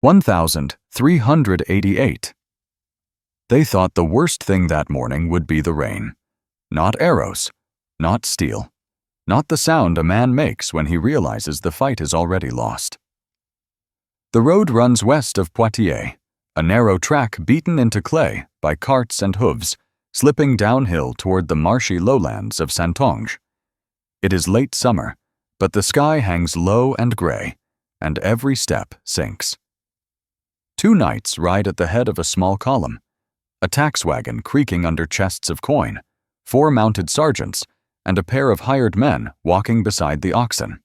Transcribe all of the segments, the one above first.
1388. They thought the worst thing that morning would be the rain. Not arrows, not steel, not the sound a man makes when he realizes the fight is already lost. The road runs west of Poitiers, a narrow track beaten into clay by carts and hooves, slipping downhill toward the marshy lowlands of Saintonge. It is late summer, but the sky hangs low and gray, and every step sinks. Two knights ride at the head of a small column, a tax wagon creaking under chests of coin, 4 mounted sergeants, and a pair of hired men walking beside the oxen.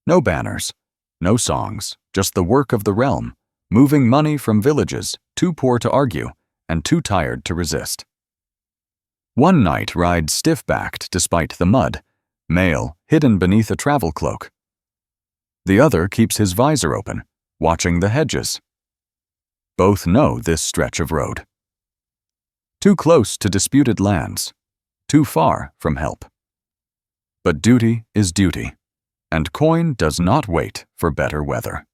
No banners, no songs, just the work of the realm, moving money from villages too poor to argue and too tired to resist. One knight rides stiff-backed despite the mud, mail hidden beneath a travel cloak. The other keeps his visor open, watching the hedges. Both know this stretch of road. Too close to disputed lands, too far from help. But duty is duty, and coin does not wait for better weather.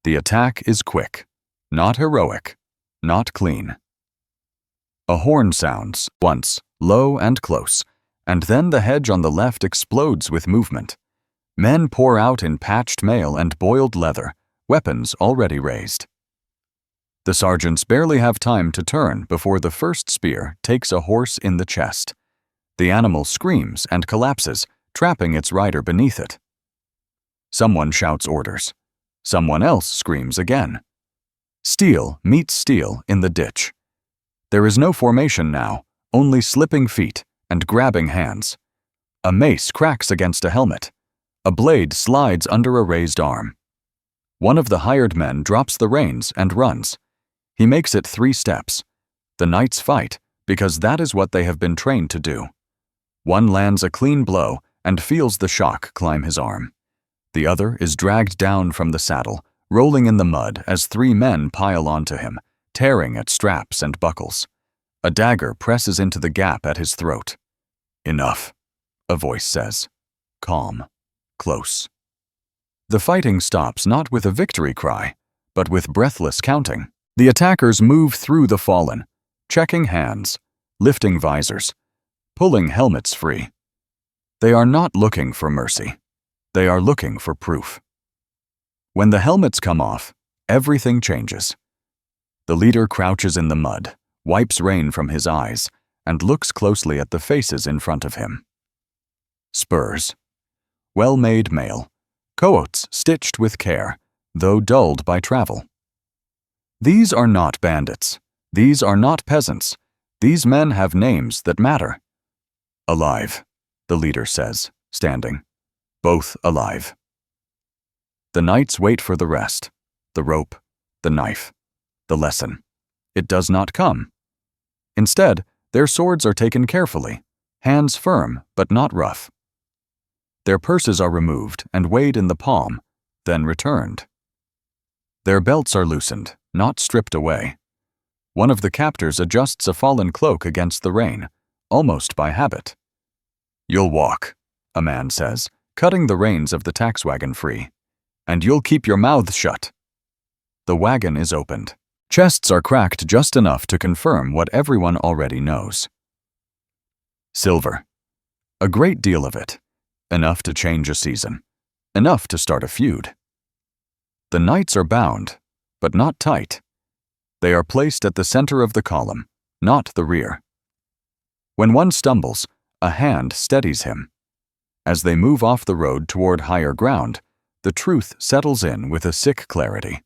The attack is quick, not heroic, not clean. A horn sounds, once, low and close, and then the hedge on the left explodes with movement. Men pour out in patched mail and boiled leather, weapons already raised. The sergeants barely have time to turn before the first spear takes a horse in the chest. The animal screams and collapses, trapping its rider beneath it. Someone shouts orders. Someone else screams again. Steel meets steel in the ditch. There is no formation now, only slipping feet and grabbing hands. A mace cracks against a helmet. A blade slides under a raised arm. One of the hired men drops the reins and runs. He makes it 3 steps. The knights fight, because that is what they have been trained to do. One lands a clean blow and feels the shock climb his arm. The other is dragged down from the saddle, rolling in the mud as 3 men pile onto him, tearing at straps and buckles. A dagger presses into the gap at his throat. "Enough," a voice says. Calm, close. The fighting stops not with a victory cry, but with breathless counting. The attackers move through the fallen, checking hands, lifting visors, pulling helmets free. They are not looking for mercy. They are looking for proof. When the helmets come off, everything changes. The leader crouches in the mud, wipes rain from his eyes, and looks closely at the faces in front of him. Spurs. Well-made mail. Coats stitched with care, though dulled by travel. These are not bandits. These are not peasants. These men have names that matter. "Alive," the leader says, standing. "Both alive." The knights wait for the rest, the rope, the knife, the lesson. It does not come. Instead, their swords are taken carefully, hands firm but not rough. Their purses are removed and weighed in the palm, then returned. Their belts are loosened, not stripped away. One of the captors adjusts a fallen cloak against the rain, almost by habit. "You'll walk," a man says, cutting the reins of the tax wagon free. "And you'll keep your mouth shut." The wagon is opened. Chests are cracked just enough to confirm what everyone already knows. Silver. A great deal of it. Enough to change a season. Enough to start a feud. The knights are bound, but not tight. They are placed at the center of the column, not the rear. When one stumbles, a hand steadies him. As they move off the road toward higher ground, the truth settles in with a sick clarity.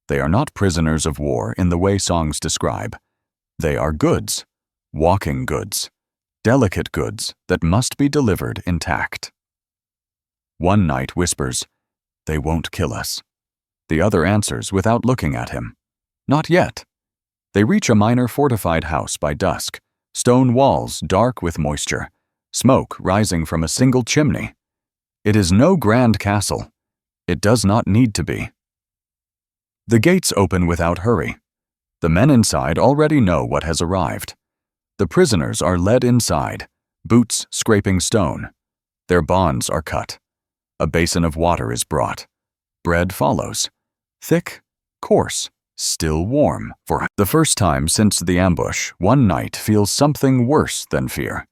They are not prisoners of war in the way songs describe. They are goods, walking goods, delicate goods that must be delivered intact. One knight whispers, "They won't kill us." The other answers without looking at him, "Not yet." They reach a minor fortified house by dusk, stone walls dark with moisture, smoke rising from a single chimney. It is no grand castle. It does not need to be. The gates open without hurry. The men inside already know what has arrived. The prisoners are led inside, boots scraping stone. Their bonds are cut. A basin of water is brought. Bread follows. thick, coarse, still warm. For the first time since the ambush, one knight feels something worse than fear.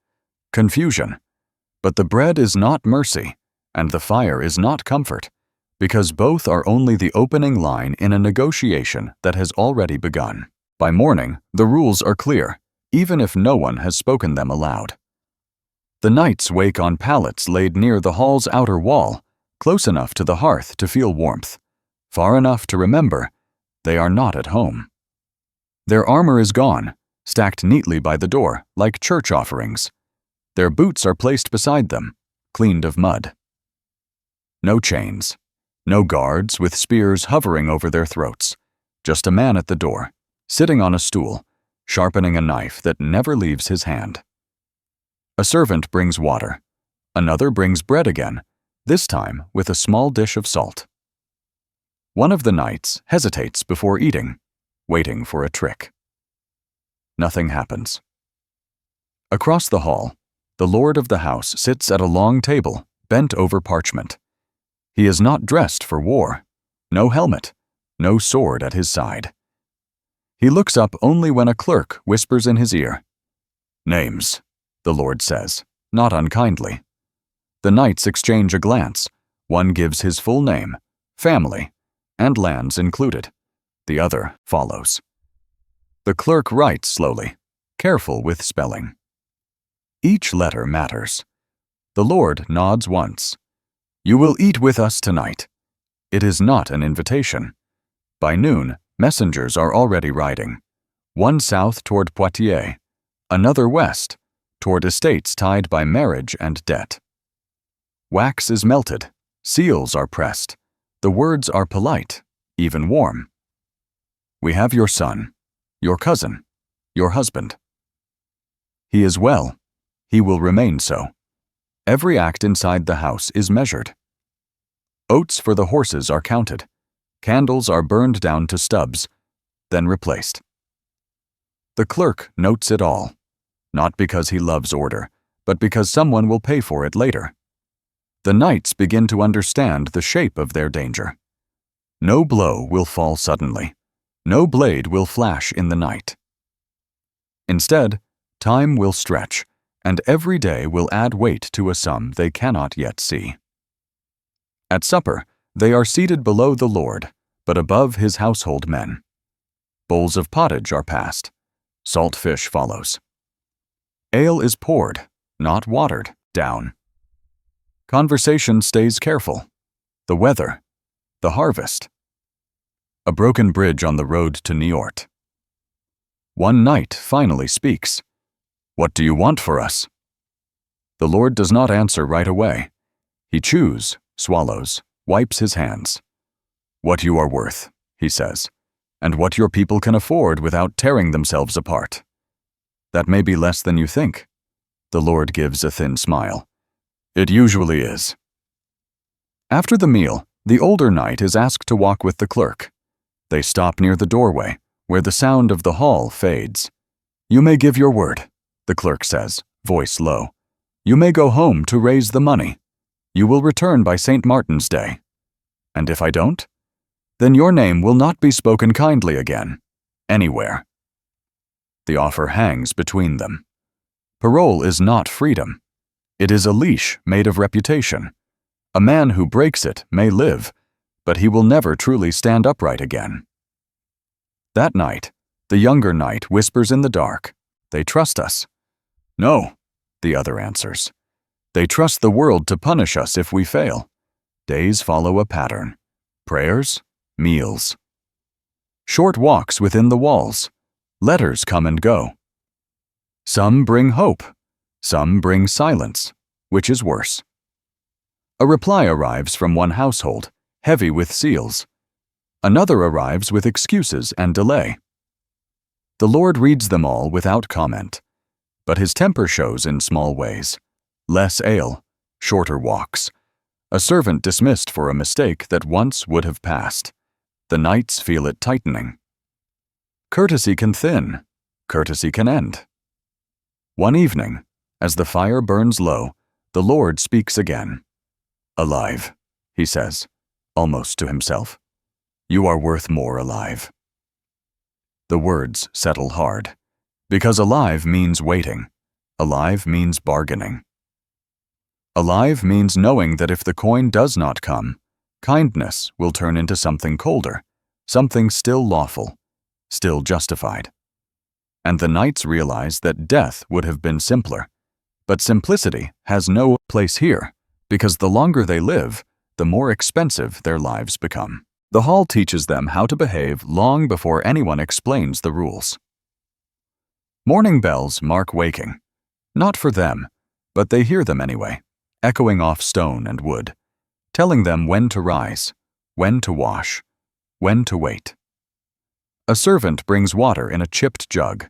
Confusion. But the bread is not mercy, and the fire is not comfort, because both are only the opening line in a negotiation that has already begun. By morning, the rules are clear, even if no one has spoken them aloud. The knights wake on pallets laid near the hall's outer wall, close enough to the hearth to feel warmth, far enough to remember they are not at home. Their armor is gone, stacked neatly by the door, like church offerings. Their boots are placed beside them, cleaned of mud. No chains, no guards with spears hovering over their throats, just a man at the door, sitting on a stool, sharpening a knife that never leaves his hand. A servant brings water. Another brings bread again, this time with a small dish of salt. One of the knights hesitates before eating, waiting for a trick. Nothing happens. Across the hall, the lord of the house sits at a long table, bent over parchment. He is not dressed for war, no helmet, no sword at his side. He looks up only when a clerk whispers in his ear. "Names," the lord says, not unkindly. The knights exchange a glance. One gives his full name, family, and lands included. The other follows. The clerk writes slowly, careful with spelling. Each letter matters. The lord nods once. "You will eat with us tonight." It is not an invitation. By noon, messengers are already riding. One south toward Poitiers, another west, toward estates tied by marriage and debt. Wax is melted, seals are pressed. The words are polite, even warm. "We have your son, your cousin, your husband. He is well. He will remain so. Every act inside the house is measured. Oats for the horses are counted. Candles are burned down to stubs, then replaced." The clerk notes it all, not because he loves order, but because someone will pay for it later. The knights begin to understand the shape of their danger. No blow will fall suddenly. No blade will flash in the night. Instead, time will stretch, and every day will add weight to a sum they cannot yet see. At supper, they are seated below the Lord, but above his household men. Bowls of pottage are passed. Salt fish follows. Ale is poured, not watered, down. Conversation stays careful. The weather, the harvest. A broken bridge on the road to Niort. One knight finally speaks. "What do you want for us?" The Lord does not answer right away. He chews, swallows, wipes his hands. "What you are worth," he says, "and what your people can afford without tearing themselves apart. That may be less than you think." The Lord gives a thin smile. "It usually is." After the meal, the older knight is asked to walk with the clerk. They stop near the doorway, where the sound of the hall fades. "You may give your word," the clerk says, voice low. "You may go home to raise the money. You will return by St. Martin's Day. And if I don't, then your name will not be spoken kindly again, anywhere." The offer hangs between them. Parole is not freedom. It is a leash made of reputation. A man who breaks it may live, but he will never truly stand upright again. That night, the younger knight whispers in the dark, "They trust us." "No," the other answers. "They trust the world to punish us if we fail." Days follow a pattern. Prayers, meals. Short walks within the walls. Letters come and go. Some bring hope. Some bring silence, which is worse. A reply arrives from one household, heavy with seals. Another arrives with excuses and delay. The Lord reads them all without comment, but his temper shows in small ways. Less ale, shorter walks. A servant dismissed for a mistake that once would have passed. The knights feel it tightening. Courtesy can thin. Courtesy can end. One evening, as the fire burns low, the Lord speaks again. "Alive," he says, almost to himself. You are worth more alive. The words settle hard, because alive means waiting. Alive means bargaining. Alive means knowing that if the coin does not come, kindness will turn into something colder, something still lawful, still justified. And the knights realize that death would have been simpler, but simplicity has no place here, because the longer they live, the more expensive their lives become. The hall teaches them how to behave long before anyone explains the rules. Morning bells mark waking, not for them, but they hear them anyway, echoing off stone and wood, telling them when to rise, when to wash, when to wait. A servant brings water in a chipped jug.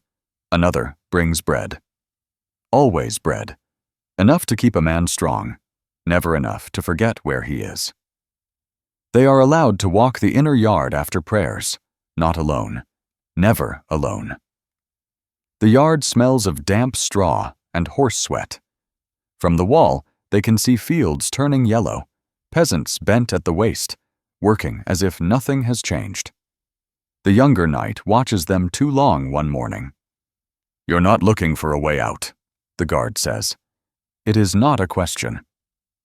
Another brings bread. Always bread, enough to keep a man strong, never enough to forget where he is. They are allowed to walk the inner yard after prayers, not alone, never alone. The yard smells of damp straw and horse sweat. From the wall, they can see fields turning yellow, peasants bent at the waist, working as if nothing has changed. The younger knight watches them too long one morning. "You're not looking for a way out," the guard says. It is not a question.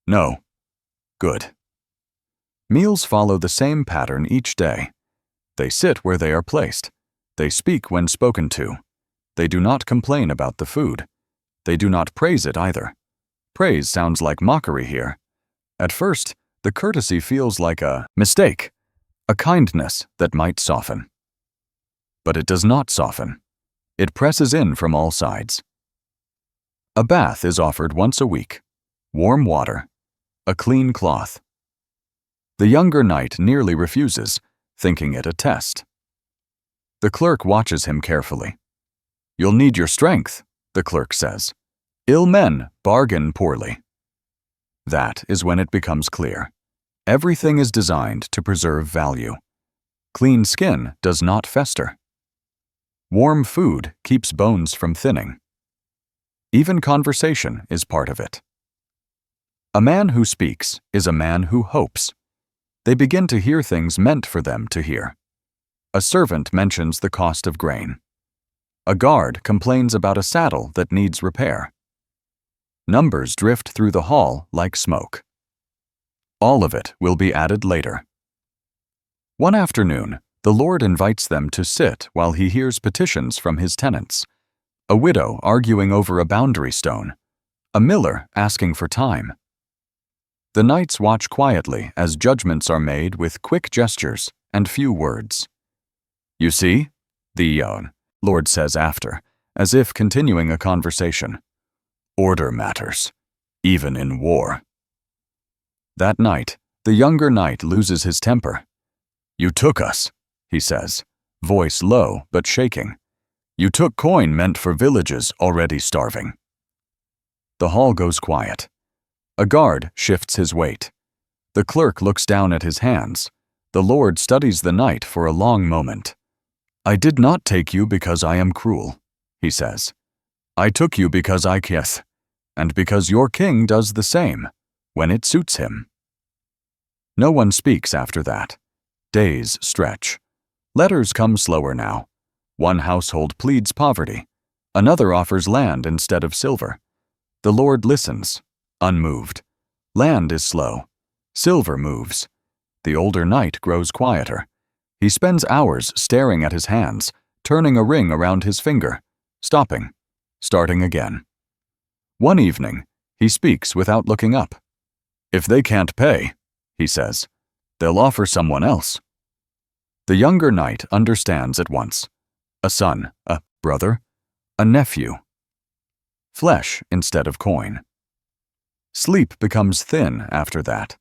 No. Good. Meals follow the same pattern each day. They sit where they are placed. They speak when spoken to. They do not complain about the food. They do not praise it either. Praise sounds like mockery here. At first, the courtesy feels like a mistake, a kindness that might soften. But it does not soften. It presses in from all sides. A bath is offered once a week, warm water, a clean cloth. The younger knight nearly refuses, thinking it a test. The clerk watches him carefully. "You'll need your strength," the clerk says. "Ill men bargain poorly." That is when it becomes clear. Everything is designed to preserve value. Clean skin does not fester. Warm food keeps bones from thinning. Even conversation is part of it. A man who speaks is a man who hopes. They begin to hear things meant for them to hear. A servant mentions the cost of grain. A guard complains about a saddle that needs repair. Numbers drift through the hall like smoke. All of it will be added later. One afternoon, the Lord invites them to sit while he hears petitions from his tenants. A widow arguing over a boundary stone. A miller asking for time. The knights watch quietly as judgments are made with quick gestures and few words. "You see," the Lord says after, as if continuing a conversation. "Order matters, even in war." That night, the younger knight loses his temper. "You took us," he says, voice low but shaking. "You took coin meant for villages already starving." The hall goes quiet. A guard shifts his weight. The clerk looks down at his hands. The Lord studies the knight for a long moment. "I did not take you because I am cruel," he says. "I took you because I kiss, and because your king does the same, when it suits him." No one speaks after that. Days stretch. Letters come slower now. One household pleads poverty. Another offers land instead of silver. The Lord listens, unmoved. Land is slow. Silver moves. The older knight grows quieter. He spends hours staring at his hands, turning a ring around his finger, stopping, starting again. One evening, he speaks without looking up. "If they can't pay," he says, "they'll offer someone else." The younger knight understands at once. A son, a brother, a nephew. Flesh instead of coin. Sleep becomes thin after that.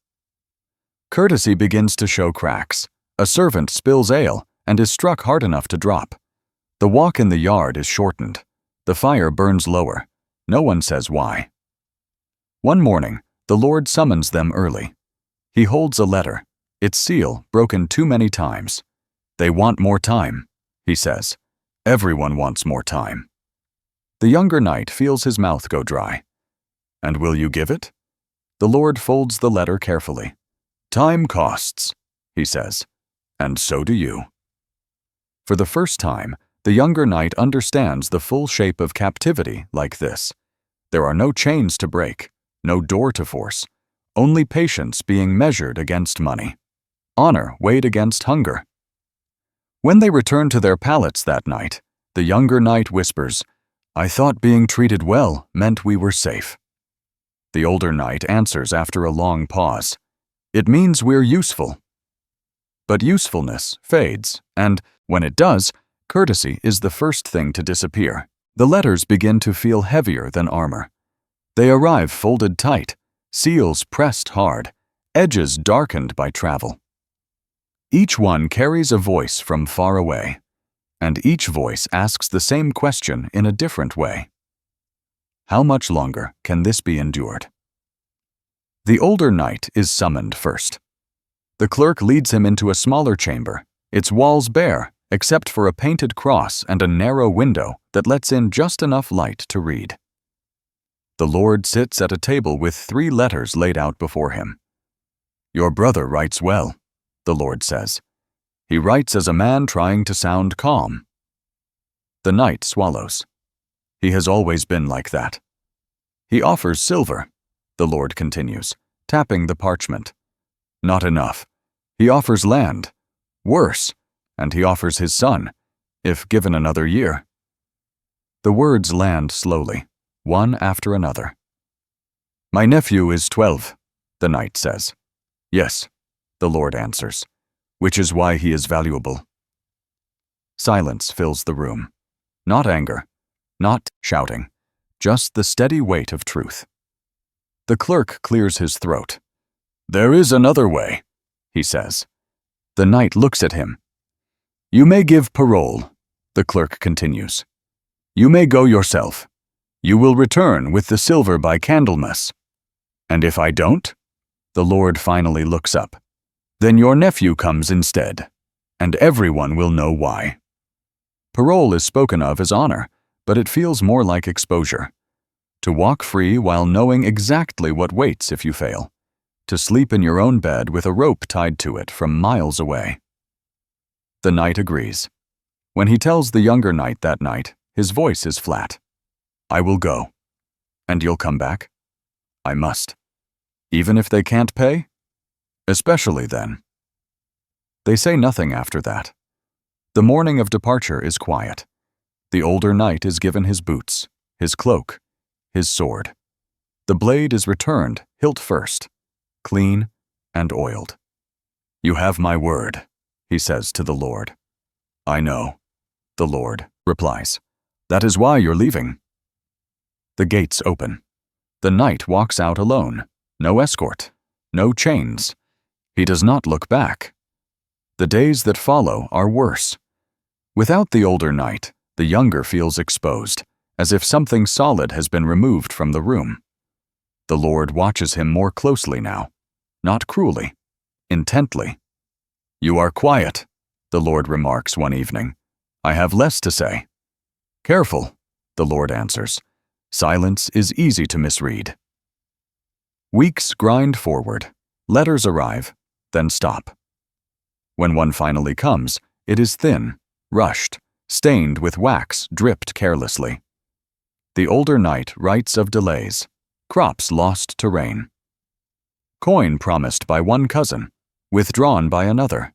Courtesy begins to show cracks. A servant spills ale and is struck hard enough to drop. The walk in the yard is shortened. The fire burns lower. No one says why. One morning, the Lord summons them early. He holds a letter, its seal broken too many times. "They want more time," he says. "Everyone wants more time." The younger knight feels his mouth go dry. "And will you give it?" The Lord folds the letter carefully. "Time costs," he says, and so do you. For the first time, the younger knight understands the full shape of captivity like this. There are no chains to break, no door to force, only patience being measured against money, honor weighed against hunger. When they return to their pallets that night, the younger knight whispers, "I thought being treated well meant we were safe." The older knight answers after a long pause, "It means we're useful." But usefulness fades, and, when it does, courtesy is the first thing to disappear. The letters begin to feel heavier than armor. They arrive folded tight, seals pressed hard, edges darkened by travel. Each one carries a voice from far away, and each voice asks the same question in a different way. How much longer can this be endured? The older knight is summoned first. The clerk leads him into a smaller chamber, its walls bare, except for a painted cross and a narrow window that lets in just enough light to read. The Lord sits at a table with 3 letters laid out before him. "Your brother writes well," the Lord says. "He writes as a man trying to sound calm." The knight swallows. He has always been like that. "He offers silver," the Lord continues, tapping the parchment. "Not enough. He offers land. Worse, and he offers his son, if given another year." The words land slowly, one after another. "My nephew is 12, the knight says. "Yes," the Lord answers, "which is why he is valuable." Silence fills the room. Not anger, not shouting, just the steady weight of truth. The clerk clears his throat. "There is another way," he says. The knight looks at him. "You may give parole," the clerk continues. "You may go yourself. You will return with the silver by Candlemas. And if I don't?" The Lord finally looks up. "Then your nephew comes instead, and everyone will know why." Parole is spoken of as honor, but it feels more like exposure. To walk free while knowing exactly what waits if you fail. To sleep in your own bed with a rope tied to it from miles away. The knight agrees. When he tells the younger knight that night, his voice is flat. "I will go. And you'll come back?" "I must. Even if they can't pay?" "Especially then." They say nothing after that. The morning of departure is quiet. The older knight is given his boots, his cloak, his sword. The blade is returned, hilt first, clean and oiled. "You have my word," he says to the Lord. "I know," the Lord replies. "That is why you're leaving." The gates open. The knight walks out alone. No escort, no chains. He does not look back. The days that follow are worse. Without the older knight, the younger feels exposed, as if something solid has been removed from the room. The Lord watches him more closely now, not cruelly, intently. "You are quiet," the Lord remarks one evening. "I have less to say." "Careful," the Lord answers. "Silence is easy to misread." Weeks grind forward. Letters arrive, then stop. When one finally comes, it is thin, rushed, stained with wax dripped carelessly. The older knight writes of delays, crops lost to rain. Coin promised by one cousin, withdrawn by another.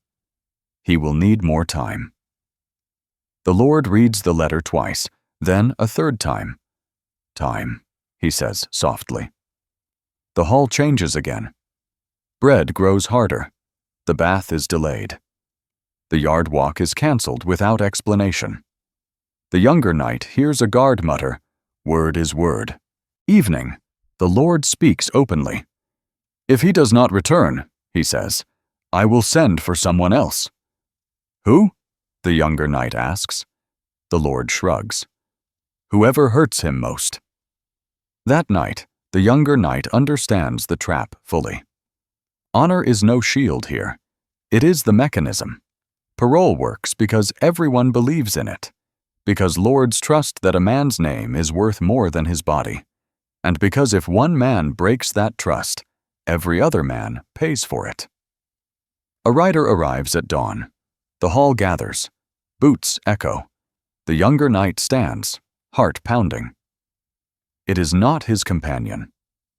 He will need more time. The Lord reads the letter twice, then a third time. "Time," he says softly. The hall changes again. Bread grows harder. The bath is delayed. The yard walk is cancelled without explanation. The younger knight hears a guard mutter, "Word is word." Evening, the Lord speaks openly. "If he does not return," he says, "I will send for someone else." "Who?" the younger knight asks. The Lord shrugs. "Whoever hurts him most." That night, the younger knight understands the trap fully. Honor is no shield here. It is the mechanism. Parole works because everyone believes in it, because lords trust that a man's name is worth more than his body, and because if one man breaks that trust, every other man pays for it. A rider arrives at dawn, The hall gathers. Boots echo. The younger knight stands, heart pounding. It is not his companion.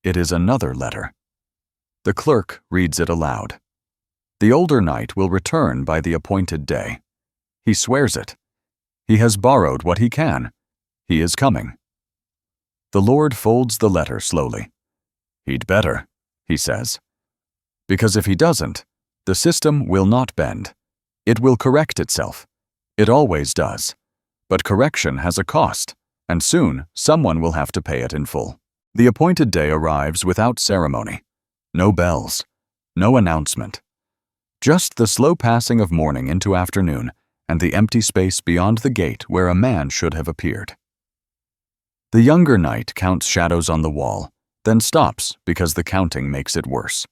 It is another letter. The clerk reads it aloud. The older knight will return by the appointed day. He swears it. He has borrowed what he can. He is coming. The Lord folds the letter slowly. He'd better, he says. Because if he doesn't, the system will not bend. It will correct itself. It always does. But correction has a cost, and soon someone will have to pay it in full. The appointed day arrives without ceremony. No bells. No announcement. Just the slow passing of morning into afternoon and the empty space beyond the gate where a man should have appeared. The younger knight counts shadows on the wall, then stops because the counting makes it worse.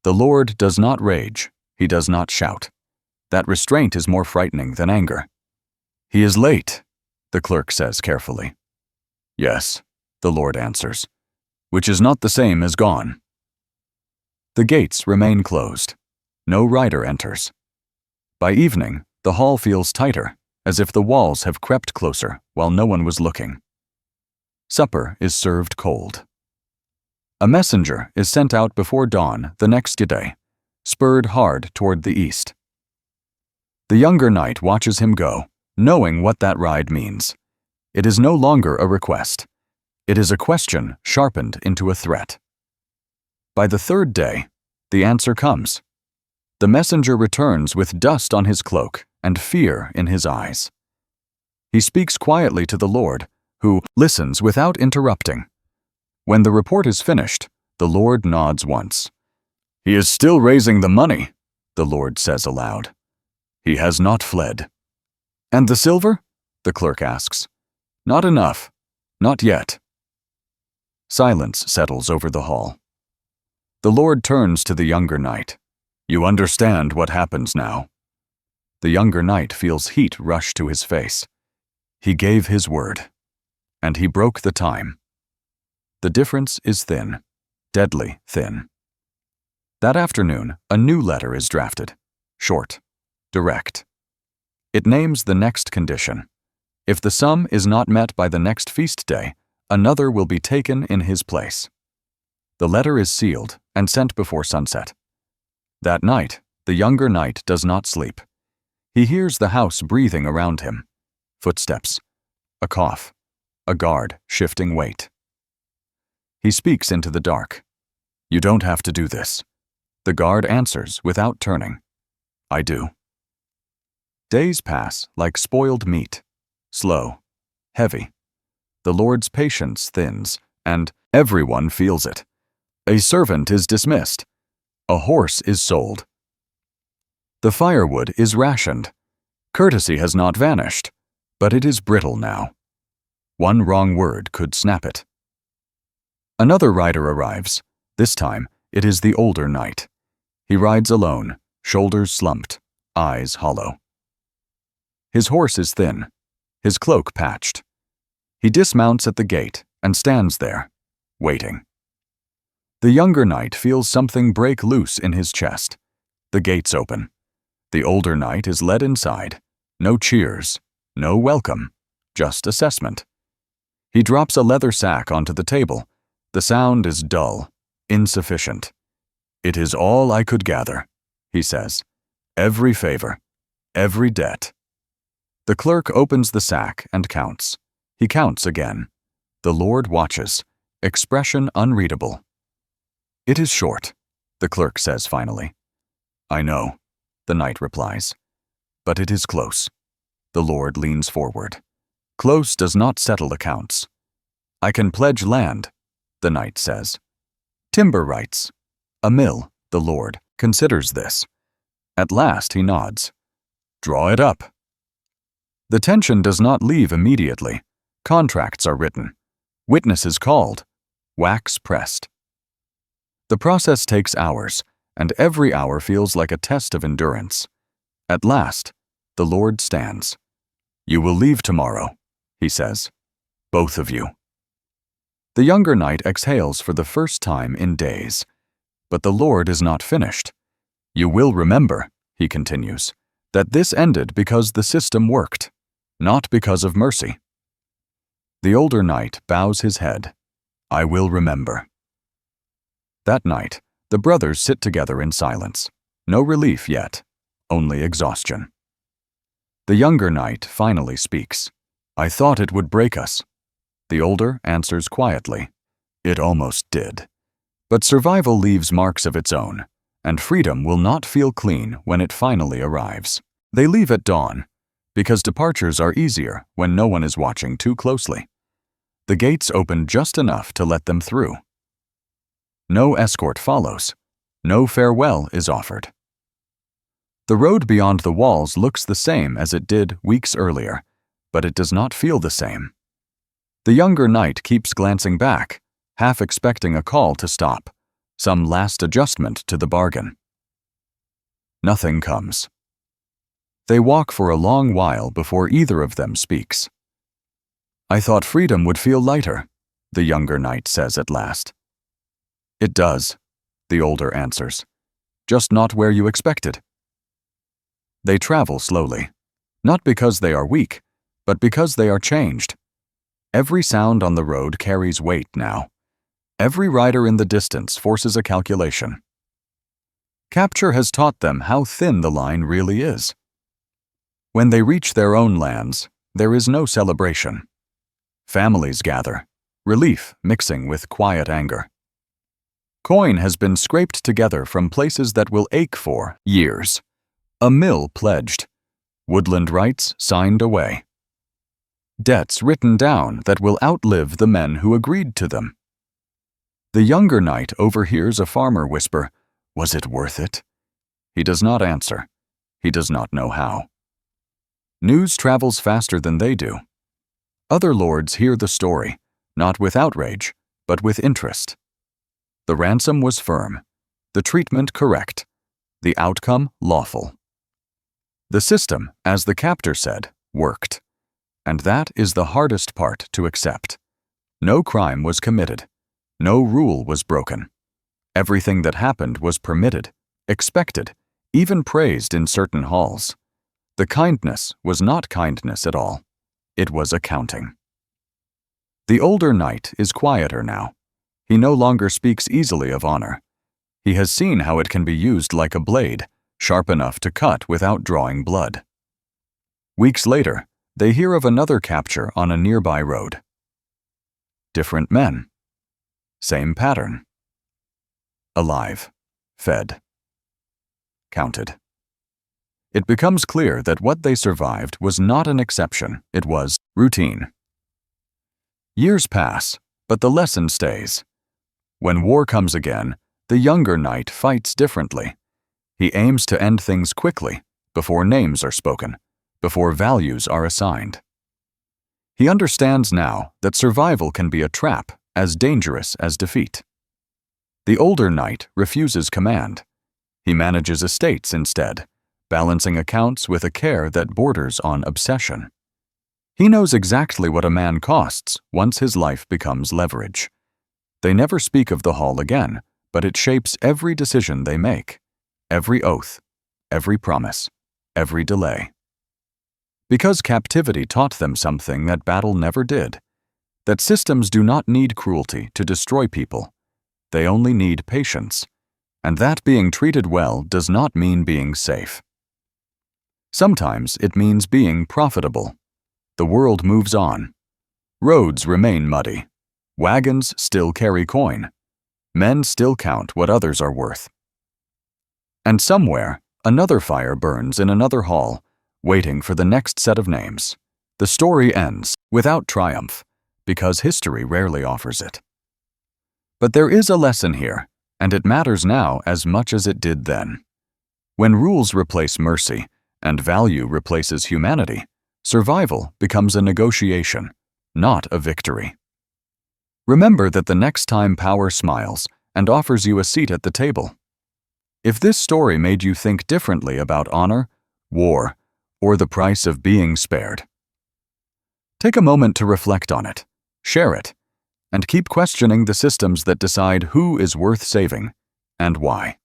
The Lord does not rage. He does not shout. That restraint is more frightening than anger. He is late, the clerk says carefully. Yes, the Lord answers, which is not the same as gone. The gates remain closed. No rider enters. By evening, the hall feels tighter, as if the walls have crept closer while no one was looking. Supper is served cold. A messenger is sent out before dawn the next day, spurred hard toward the east. The younger knight watches him go, knowing what that ride means. It is no longer a request. It is a question sharpened into a threat. By the third day, the answer comes. The messenger returns with dust on his cloak and fear in his eyes. He speaks quietly to the Lord, who listens without interrupting. When the report is finished, the Lord nods once. He is still raising the money, the Lord says aloud. He has not fled. And the silver? The clerk asks. Not enough. Not yet. Silence settles over the hall. The Lord turns to the younger knight. You understand what happens now. The younger knight feels heat rush to his face. He gave his word, and he broke the time. The difference is thin, deadly thin. That afternoon, a new letter is drafted, short, direct. It names the next condition. If the sum is not met by the next feast day, another will be taken in his place. The letter is sealed and sent before sunset. That night, the younger knight does not sleep. He hears the house breathing around him. Footsteps, a cough, a guard shifting weight. He speaks into the dark. You don't have to do this. The guard answers without turning. I do. Days pass like spoiled meat, slow, heavy. The Lord's patience thins, and everyone feels it. A servant is dismissed. A horse is sold. The firewood is rationed. Courtesy has not vanished, but it is brittle now. One wrong word could snap it. Another rider arrives. This time, it is the older knight. He rides alone, shoulders slumped, eyes hollow. His horse is thin, his cloak patched. He dismounts at the gate and stands there, waiting. The younger knight feels something break loose in his chest. The gates open. The older knight is led inside. No cheers, no welcome, just assessment. He drops a leather sack onto the table. The sound is dull, insufficient. It is all I could gather, he says. Every favor, every debt. The clerk opens the sack and counts. He counts again. The Lord watches, expression unreadable. It is short, the clerk says finally. I know, the knight replies. But it is close. The Lord leans forward. Close does not settle accounts. I can pledge land, the knight says. Timber rights. A mill, the Lord, considers this. At last he nods. Draw it up. The tension does not leave immediately. Contracts are written. Witnesses called. Wax pressed. The process takes hours, and every hour feels like a test of endurance. At last, the Lord stands. You will leave tomorrow, he says. Both of you. The younger knight exhales for the first time in days. But the Lord is not finished. You will remember, he continues, that this ended because the system worked, not because of mercy. The older knight bows his head. I will remember. That night, the brothers sit together in silence. No relief yet, only exhaustion. The younger knight finally speaks. I thought it would break us. The older answers quietly. It almost did. But survival leaves marks of its own, and freedom will not feel clean when it finally arrives. They leave at dawn, because departures are easier when no one is watching too closely. The gates open just enough to let them through. No escort follows. No farewell is offered. The road beyond the walls looks the same as it did weeks earlier, but it does not feel the same. The younger knight keeps glancing back, half expecting a call to stop, some last adjustment to the bargain. Nothing comes. They walk for a long while before either of them speaks. I thought freedom would feel lighter, the younger knight says at last. It does, the older answers, just not where you expected. They travel slowly, not because they are weak, but because they are changed. Every sound on the road carries weight now. Every rider in the distance forces a calculation. Capture has taught them how thin the line really is. When they reach their own lands, there is no celebration. Families gather, relief mixing with quiet anger. Coin has been scraped together from places that will ache for years. A mill pledged. Woodland rights signed away. Debts written down that will outlive the men who agreed to them. The younger knight overhears a farmer whisper, "Was it worth it?" He does not answer. He does not know how. News travels faster than they do. Other lords hear the story, not with outrage, but with interest. The ransom was firm, the treatment correct, the outcome lawful. The system, as the captor said, worked. And that is the hardest part to accept. No crime was committed. No rule was broken. Everything that happened was permitted, expected, even praised in certain halls. The kindness was not kindness at all. It was accounting. The older knight is quieter now. He no longer speaks easily of honor. He has seen how it can be used like a blade, sharp enough to cut without drawing blood. Weeks later, they hear of another capture on a nearby road. Different men. Same pattern. Alive. Fed. Counted. It becomes clear that what they survived was not an exception, it was routine. Years pass, but the lesson stays. When war comes again, the younger knight fights differently. He aims to end things quickly, before names are spoken, before values are assigned. He understands now that survival can be a trap as dangerous as defeat. The older knight refuses command. He manages estates instead, balancing accounts with a care that borders on obsession. He knows exactly what a man costs once his life becomes leverage. They never speak of the hall again, but it shapes every decision they make, every oath, every promise, every delay. Because captivity taught them something that battle never did, that systems do not need cruelty to destroy people. They only need patience, and that being treated well does not mean being safe. Sometimes it means being profitable. The world moves on. Roads remain muddy. Wagons still carry coin. Men still count what others are worth. And somewhere, another fire burns in another hall, waiting for the next set of names. The story ends without triumph, because history rarely offers it. But there is a lesson here, and it matters now as much as it did then. When rules replace mercy, and value replaces humanity, survival becomes a negotiation, not a victory. Remember that the next time power smiles and offers you a seat at the table. If this story made you think differently about honor, war, or the price of being spared, take a moment to reflect on it, share it, and keep questioning the systems that decide who is worth saving and why.